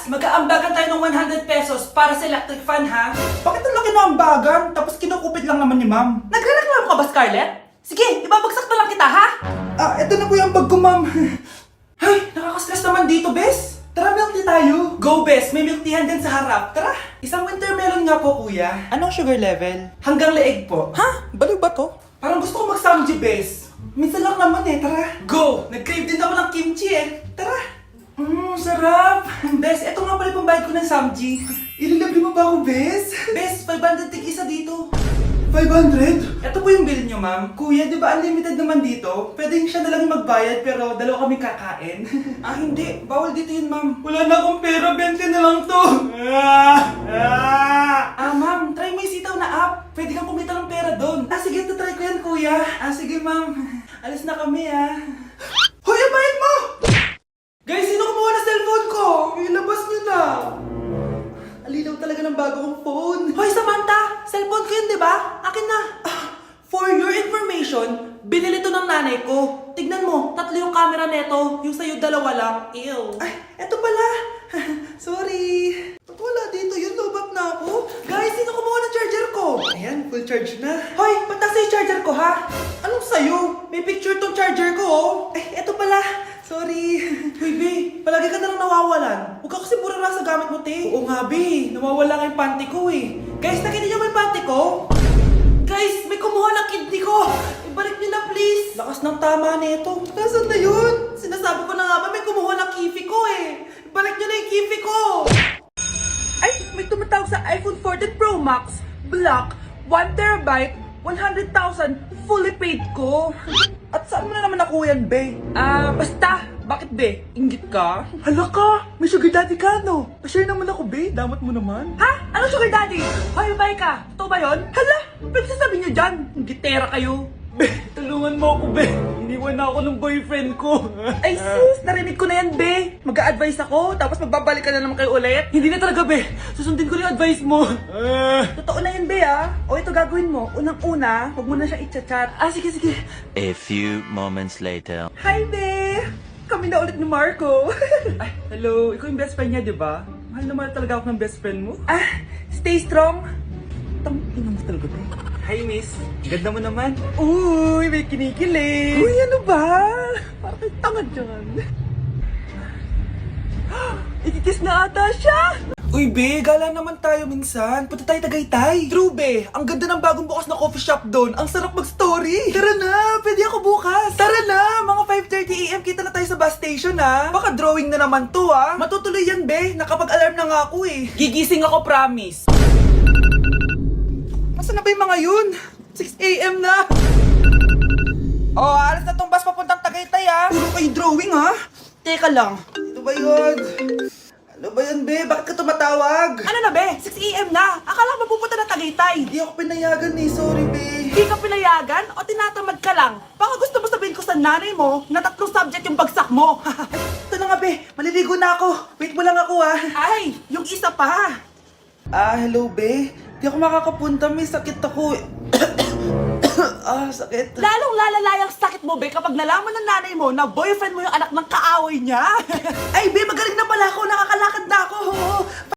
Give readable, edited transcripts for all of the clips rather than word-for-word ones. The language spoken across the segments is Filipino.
mag-aambagan tayo ng 100 pesos para sa electric fan, ha? Bakit ang laki ng ambagan? Tapos kinukupit lang naman ni ma'am. Nagre-reklamo ka ba, Scarlett? Sige, ibabagsak na lang kita, ha? Eto na po yung bag ko, ma'am. Ay, nakaka-stress naman dito, bes. Tara, milk tea tayo. Go, bes. May milk teahan din sa harap. Tara. Isang winter melon nga po, kuya. Anong sugar level? Hanggang leeg po. Ha? Baliw ba to? Parang gusto ko mag-samji, bes. Minsan lang naman eh, tara. Go! Nag-crave din ako ng kimchi, eh. Tara. Sarap. Bes, eto nga pala yung pambayad ko ng samji. Ililibre mo ba ako, bes? Bes, 500 tig isa dito. 500? Ito po yung bill nyo, ma'am. Kuya, di ba unlimited naman dito? Pwede siya na lang yung magbayad pero dalawa kami kakain. Hindi. Bawal dito yun, ma'am. Wala na akong pera, 20 na lang to. Ma'am, try mo yung sitaw na app. Pwede kang kumita ng pera doon. Sige, try ko yan, kuya. Sige, ma'am. Alis na kami, Hoy, abayin mo! Guys, sino kumuha na cellphone ko? Ilabas niyo na. Alinaw talaga ng bago kong phone. Hoy, Samantha! Cellphone ko yun, di ba? Akin na. For your information, binili to ng nanay ko. Tignan mo, 3 yung camera neto. Yung sa'yo, 2 lang. Ew. Ay, eto pala. Sorry. Ba't wala dito yun? Lobat na ako. Guys, sino kumuha ng charger ko? Ayan, full charge na. Hoy, ba't nasa yung charger ko, ha? Anong sa'yo? May picture tong charger ko, oh. Eto pala. Sorry. Hoy, be, palagi ka na lang nawawalan. Huwag ka kasi burara sa gamit mo, te. Oo nga, be. Nawawala nga yung panty ko, eh. Guys, nakita niyo ba yung panty ko? Guys, may kumuha ng kidney ko. Ibalik niyo na, please. Lakas ng tama nito. Nasaan na yun? Sinasabi ko na nga ba, may kumuha ng kifi ko, eh. Ibalik niyo na yung kifi ko. Ay, may tumatawag sa iPhone 14 Pro Max. Black, 1TB, 100,000, fully paid ko. At saan mo na naman nakuha yan, be? Basta. Bakit, be? Inggit ka? Hala ka! May sugar daddy ka, no? Pa-share naman ako, be. Damat mo naman. Ha? Ano sugar daddy? Hoy, bay ka. Totoo ba yun? Hala, pwede sasabihin niyo dyan. Gitera kayo. Be, tulungan mo ako, be. Iniwan na ako ng boyfriend ko. Ay sis, narinig ko na yan, be. Mag-a-advise ako, tapos magbabalik ka na naman kayo ulit. Hindi na talaga, be. Susundin ko na yung advice mo. Totoo na yan, be, ah. O ito gagawin mo. Unang-una, huwag mo na siya i-chat. Sige, sige. A few moments later. Hi, be. Kami na ulit ni Marco. Ay, hello. Ikaw yung best friend niya, di ba? Mahal na mahal talaga ako ng best friend mo. Stay strong. Tangina mo talaga, be. Hi, miss. Ganda mo naman. Uy, may kinikilig. Uy, ano ba? Parang may tanga dyan. Ikikiss na ata siya. Uy, be, gala naman tayo minsan. Punta tayo Tagaytay. True, be. Ang ganda ng bagong bukas na coffee shop doon. Ang sarap mag-story. Tara na, pwede ako bukas. Tara na, mga 5:30 AM kita na tayo sa bus station, ha. Baka drawing na naman to, ha. Matutuloy yan, be. Nakapag-alarm na nga ako, eh. Gigising ako, promise. Nasaan na ba yung mga yun? 6 AM na. Oh, alas na tong bus papuntang Tagaytay, ha. Puro kayo drawing, ha. Teka lang. Ano ba yun? Ano ba yun, be? Bakit ka tumatawag? Ano na, be? 6 AM na. Akala ko mapupunta na Tagaytay. Hindi ako pinayagan, eh. Sorry, be. Hindi ka pinayagan o tinatamad ka lang? Baka gusto mo sabihin ko sa nanay mo na 3 subject yung bagsak mo. Ito na nga, be. Maliligo na ako. Wait mo lang ako, ha. Ay, yung isa pa. Hello, be. Di ako makakapunta. May sakit ako. Sakit. Lalong lalala yung sakit mo, be, kapag nalaman ng nanay mo na boyfriend mo yung anak ng kaaway niya. Ay, be, magaling na pala ako. Nakakalakad na ako.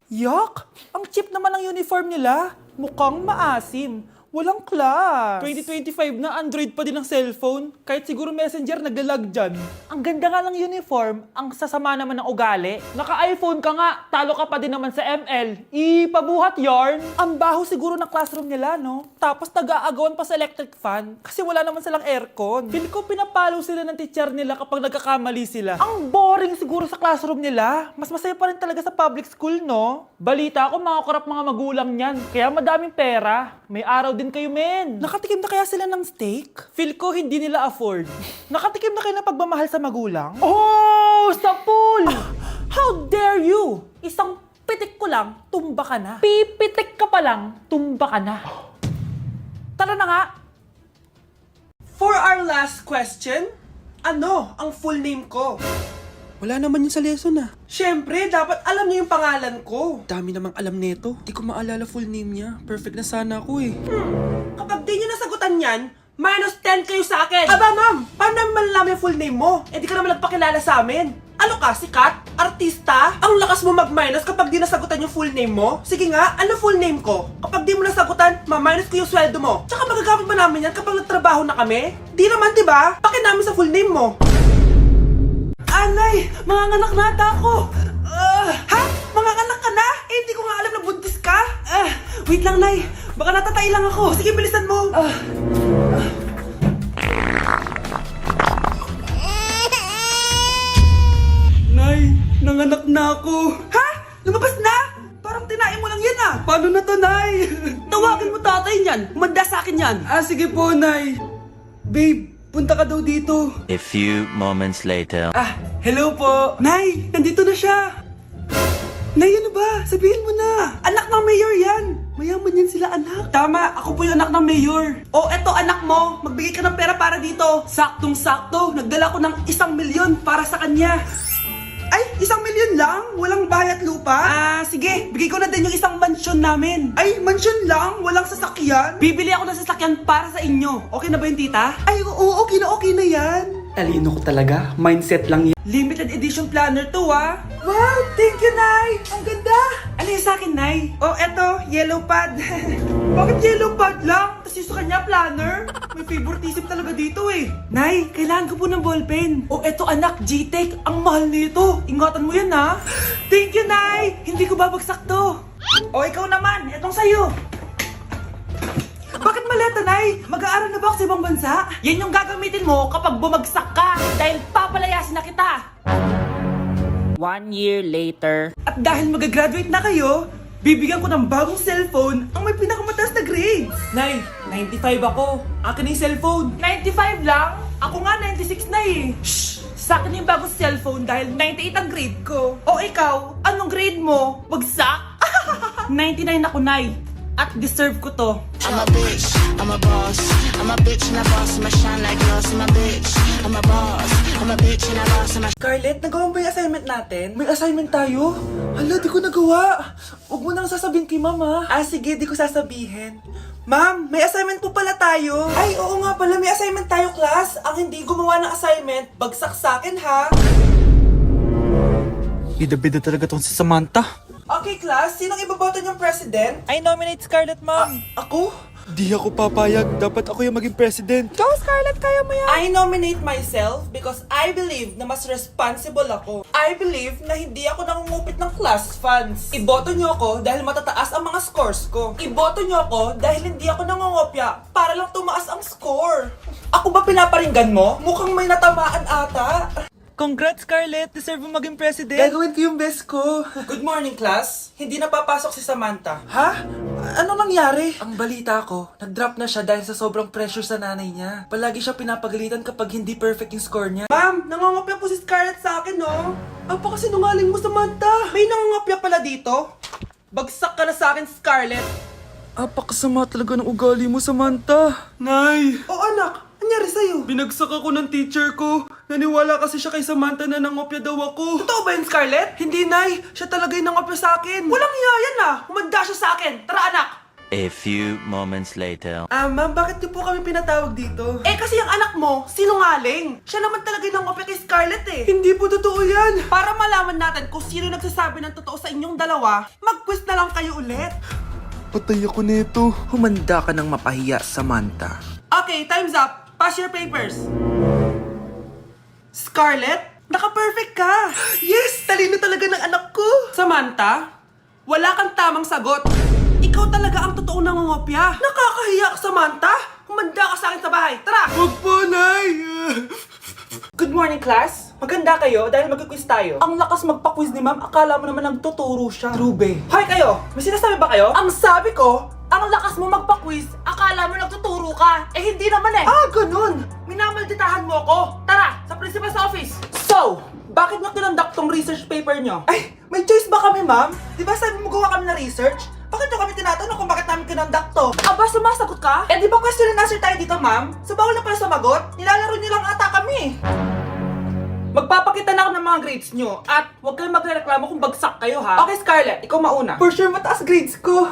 Yak! Ang cheap naman ng uniform nila. Mukhang maasim. Walang class. 2025 na, Android pa din ang cellphone. Kahit siguro messenger, naglalag dyan. Ang ganda nga ng uniform, ang sasama naman ng ugali. Naka-iPhone ka nga, talo ka pa din naman sa ML. Ipabuhat yarn. Ang baho siguro ng classroom nila, no? Tapos nag-aagawan pa sa electric fan kasi wala naman silang aircon. Feel ko pinapalo sila ng teacher nila kapag nagkakamali sila. Ang boring siguro sa classroom nila. Mas masaya pa rin talaga sa public school, no? Balita ko, mga korap mga magulang niyan. Kaya madaming pera. May araw din kayo, men. Nakatikim na kaya sila ng steak? Feel ko hindi nila afford. Nakatikim na kayo ng pagmamahal sa magulang? Oh, sa pool! How dare you? Isang pitik ko lang, tumba ka na. Pipitik ka pa lang, tumba ka na. Tara na nga. For our last question, ano ang full name ko? Wala naman yun sa lesson, ah. Siyempre, dapat alam niyo yung pangalan ko. Dami namang alam nito. Di ko maalala full name niya. Perfect na sana ako, eh. Kapag di niyo nasagutan yan, minus 10 kayo sa akin. Aba, ma'am, paano naman malalaman yung full name mo? Eh, di ka naman nagpakilala sa amin. Ano ka, sikat? Artista? Ang lakas mo mag-minus kapag di nasagutan yung full name mo? Sige nga, ano full name ko? Kapag di mo nasagutan, ma-minus ko yung sweldo mo. Tsaka magagamit ba namin yan kapag nagtrabaho na kami? Di naman, diba? Pakin namin sa full name mo. Anay, mga anak na ata ako. Ha? Mga anak ka na? Eh, hindi ko nga alam na buntis ka. Wait lang, Nay. Baka natatay lang ako. Sige, bilisan mo. Nay, nanganak na ako. Ha? Lumabas na? Parang tinain mo lang yan ah. Paano na to, Nay? Tawagin mo tatay niyan. Humanda sa akin yan. Sige po, Nay. Babe, punta ka daw dito. A few moments later. Hello po. Nay, nandito na siya. Nay, ano ba? Sabihin mo na. Anak ng mayor yan. Mayaman yan sila, anak. Tama, ako po yung anak ng mayor. Oh, eto anak mo. Magbigay ka ng pera para dito. Saktong-sakto. Nagdala ko ng 1 milyon para sa kanya. Ay, 1 milyon lang? Walang bahay at lupa? Sige. Bigay ko na din yung isang mansyon namin. Ay, mansyon lang? Walang sasakyan? Bibili ako ng sasakyan para sa inyo. Okay na ba yun, tita? Ay, oo, okay na yan. Talino ko talaga. Mindset lang yan. Limited edition planner to, ah. Wow, thank you, Nay. Ang ganda. Ano yung sa akin, Nay? Oh, eto, yellow pad. Bakit yellow pad lang? Tapos yung sa kanya, planner? May favoritism talaga dito eh. Nay, kailangan ko po ng ballpen. Oh, eto anak, G-Tech. Ang mahal nito. Ingatan mo yan, ha? Thank you, Nay. Hindi ko babagsak to. Oh, ikaw naman. Etong sa'yo. Bakit maleta, Nay? Mag-aaral na ba ako sa ibang bansa? Yan yung gagamitin mo kapag bumagsak ka dahil papalayasin na kita. 1 year later. At dahil mag-graduate na kayo, bibigyan ko ng bagong cellphone ang may pinakamataas na grades. Nay, 95 ako. Akin na yung cellphone. 95 lang? Ako nga 96 na eh. Shh! Sa akin yung bagong cellphone dahil 98 ang grade ko. O ikaw, anong grade mo? Bagsak? 99 ako, Nay. At deserve ko to. I'm a bitch, I'm a boss. I'm a bitch and a boss, I'm a shine like gloss. I'm a bitch, I'm a boss. I'm a bitch and a boss, I'm a Scarlett, nagawa mo ba yung assignment natin? May assignment tayo? Hala, di ko nagawa. Huwag mo nang sasabihin kay mama. Sige, di ko sasabihin. Ma'am, may assignment po pala tayo. Ay, oo nga pala, may assignment tayo, class. Ang hindi gumawa ng assignment, bagsak sa akin, ha? Bida-bida talaga tong si Samantha. Okay, class, sinong iboboto niyong president? I nominate Scarlett, ma'am. Ako? Di ako papayag. Dapat ako yung maging president. Go, Scarlett, kaya mo yan. I nominate myself because I believe na mas responsible ako. I believe na hindi ako nangungupit ng class funds. Iboto niyo ako dahil matataas ang mga scores ko. Iboto niyo ako dahil hindi ako nangungopya para lang tumaas ang score. Ako ba pinaparinggan mo? Mukhang may natamaan ata. Congrats, Scarlett. Deserve mo maging president. Gagawin ko yung best ko. Good morning, class. Hindi na papasok si Samantha. Ha? Ano nangyari? Ang balita ko, nag-drop na siya dahil sa sobrang pressure sa nanay niya. Palagi siya pinapagalitan kapag hindi perfect yung score niya. Ma'am, nangangopya po si Scarlett sa akin, no? Apakasinungaling mo, Samantha. May nangangopya pala dito? Bagsak ka na sa akin, Scarlett. Apakasama talaga ng ugali mo, Samantha. Nay! O anak, anyari sa'yo? Binagsak ako ng teacher ko. Naniwala kasi siya kay Samantha na nangopya daw ako. Totoo ba yun, Scarlett? Hindi, Nay. Siya talaga yung nangopya sa akin. Walang iya yan, ah. Humanda siya sa akin. Tara, anak. A few moments later. Ma'am, bakit niyo po kami pinatawag dito? Kasi yung anak mo, sinungaling. Siya naman talaga yung nangopya kay Scarlett eh. Hindi po totoo yan. Para malaman natin kung sino nagsasabi ng totoo sa inyong dalawa, mag-quiz na lang kayo ulit. Patay ako nito. Humanda ka ng mapahiya, Samantha. Okay, time's up. Pass your papers. Scarlett, naka-perfect ka. Yes, talino talaga ng anak ko. Samantha, wala kang tamang sagot. Ikaw talaga ang totoong nangungopya. Nakakahiya ka, Samantha. Humanda ka sa akin sa bahay. Tara! Huwag po, Nay! Good morning, class. Maganda kayo dahil mag-quiz tayo. Ang lakas magpa-quiz ni ma'am. Akala mo naman nagtuturo siya. Trube. Hoy kayo! May sinasabi ba kayo? Ang sabi ko, ang lakas mo magpa-quiz. Akala mo nagtuturo ka. Hindi naman eh. Ganun. Minamalditahan mo ako. Tara, sa principal's office. So, bakit nyo kinonduct tong research paper nyo? Ay, may choice ba kami, ma'am? Di ba sabi mo gawa kami na research? Bakit nyo kami tinatanong kung bakit namin kinonduct to? Aba, sumasagot ka? Di ba question and answer tayo dito, ma'am? So, bawal na pala sumagot? Nilalaro nyo lang ata kami. Magpapakita na ako ng mga grades nyo at huwag kayong magreklamo kung bagsak kayo, ha? Okay, Scarlett, ikaw mauna. For sure, mataas grades ko.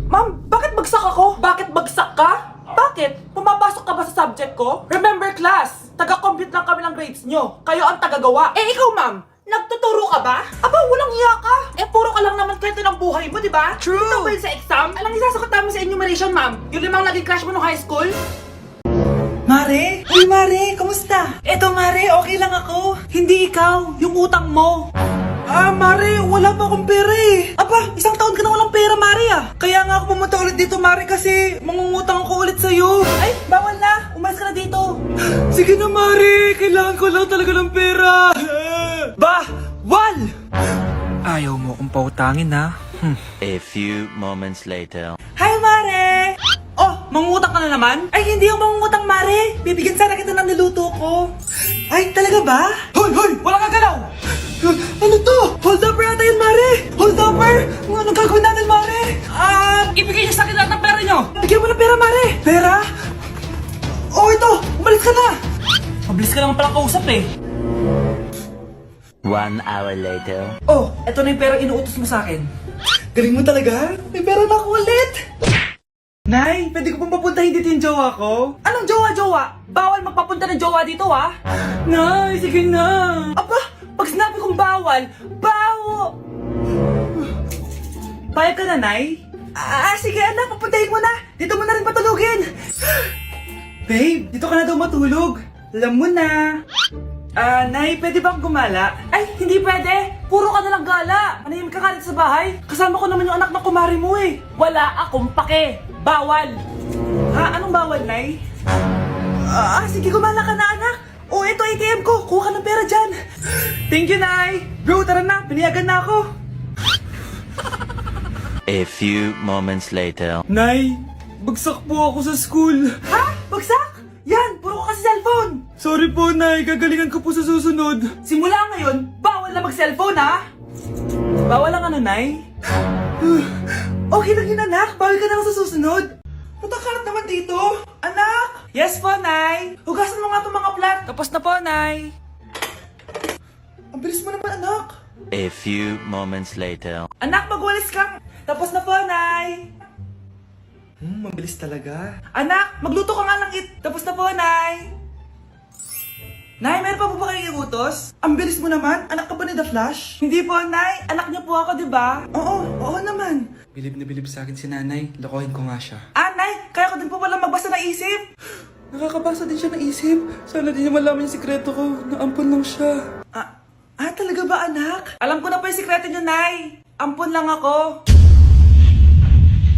Ma'am, bakit bagsak ako? Bakit bagsak ka? Bakit? Pumapasok ka ba sa subject ko? Remember class, taga-compute lang kami ng grades nyo. Kayo ang tagagawa. Eh ikaw ma'am, nagtuturo ka ba? Aba, walang iya ka. Eh puro ka lang naman kwento ng buhay mo, di ba? True. Ito ba yun sa exam? Alang isasagot namin sa enumeration ma'am. Yung limang naging crush mo nung high school? Mare? Uy Mare, kamusta? Eto Mare, okay lang ako. Hindi ikaw, yung utang mo. Ah, Mare, wala pa akong pera eh. Aba, isang taon ka na walang pera, Mare ah. Kaya nga ako pumunta ulit dito, Mare, kasi mangungutang ako ulit sa'yo. Ay, bawal na. Umalis ka na dito. Sige na, Mare. Kailangan ko lang talaga ng pera. Bawal! Ayaw mo akong pautangin, ha? A few moments later. Hi, Mare! Oh, mangungutang ka na naman? Ay, hindi ako mangungutang, Mare. Bibigyan sana kita ng niluto ko. Ay, talaga ba? Hoy, hoy! Walang kagalaw! Ano to? Hold upper yata yun, Mare! Hold upper? Anong gagawin natin, Mare? Ibigay niyo sa akin lahat ng pera niyo! Bigyan mo ng pera, Mare! Pera? Oh, ito! Umalis ka na! Mabilis ka naman palang kausap eh. 1 hour later. Oh, eto na yung pera inuutos mo sa akin. Galing mo talaga? May pera na ako ulit! Nay, pwede ko pong papuntahin dito yung jowa ko? Anong jowa-jowa? Bawal magpapunta ng jowa dito, ha? Nay, sige na! Aba, pag sinabi kong bawal, Payag ka na, Nay? Sige anak, papuntahin mo na! Dito mo na rin patulugin! Babe, dito ka na daw matulog. Alam mo na. Nay, pwede bang gumala? Ay, hindi pwede. Puro ka nalang gala. Manahimik ka kalit sa bahay. Kasama ko naman yung anak ng kumari mo eh. Wala akong pake. Bawal. Ha? Anong bawal, Nay? Sige, gumala ka na, anak. Oh, ito ATM ko. Kuha ka ng pera dyan. Thank you, Nay. Bro, tara na. Piniyagan na ako. A few moments later. Nay, bagsak po ako sa school. Ha? Bagsak? Yan, puro ka kasi cellphone. Sorry po, Nay. Gagalingan ko po sa susunod. Simula ngayon, bawal na mag-cellphone, ha? Bawal lang ano, Nay? Okay lang yun, anak. Bawal ka na lang sa susunod. Matakalat naman dito. Anak! Yes po, Nay. Hugasan mo nga itong mga plat. Tapos na po, Nay. Ang bilis mo naman, anak. A few moments later. Anak, magwalis kang. Tapos na po, Nay. Mabilis talaga. Anak, magluto ka nga ng Tapos na po, Nay. Nay, meron pa po ba kayong iutos? Ang bilis mo naman. Anak ka ba ni The Flash? Hindi po, Nay. Anak niyo po ako, di ba? Oo naman. Bilib na bilib sa akin si nanay. Lokohin ko nga siya. Nay, kaya ko din po pala magbasa ng isip. Nakakabasa din siya ng isip. Sana din niya malaman yung sikreto ko. Naampon lang siya. Talaga ba, anak? Alam ko na po yung sikreto niyo, Nay. Ampun lang ako.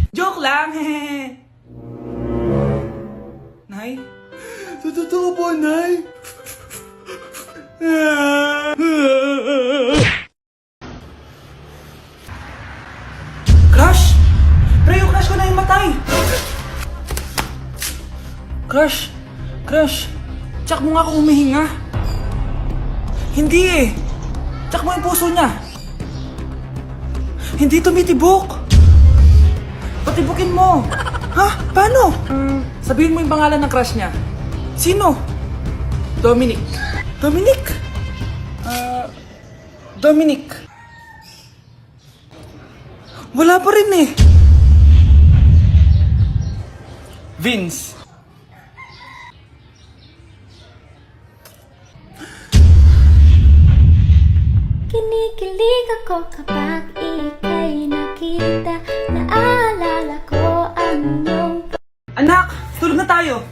Joke lang, hehe. Nay? Totoo po, Nay. Crush? Pero yung crush ko na yung matay. Crush. Tsak mo nga ako humihinga. Hindi eh. Tsak mo yung puso niya. Hindi tumitibok. Patibukin mo. Ha? Paano? Sabihin mo yung pangalan ng crush niya. Sino? Dominic. Dominic. Wala pa rin eh. Vince. Kinikilig ako kapag ika'y nakita. Naalala ko ang iyong Anak, tulog na tayo.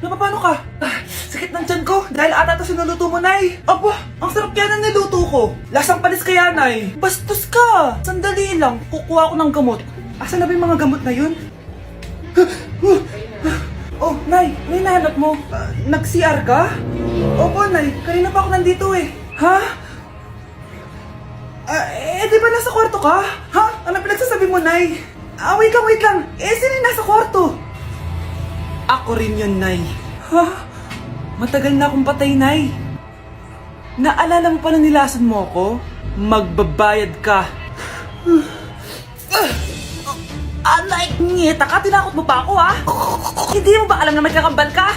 Napapano ka? Sakit ng tiyan ko dahil ata ito sinuluto mo, Nay. Aba, ang sarap kaya ng niluto ko. Lasang panis kaya, Nay. Bastos ka. Sandali lang, kukuha ko ng gamot. Asan na ba yung mga gamot na yun? Oh, Nay, may nahanap mo. Nag-CR ka? Opo, Nay. Kanina pa ako nandito eh. Ha? Di ba nasa kwarto ka? Ha? Ano pinagsasabi mo, Nay? Wait lang. Sino yung nasa kwarto? Ako rin yun, Nay. Ha? Matagal na akong patay, Nay. Naalala mo pa na nilason mo ako? Magbabayad ka. Nay, ngita ka, tinakot mo pa ako, ha? Hindi mo ba alam na may kakambal ka?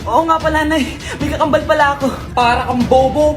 Oo nga pala, Nay. May kakambal pala ako. Para kang bobo.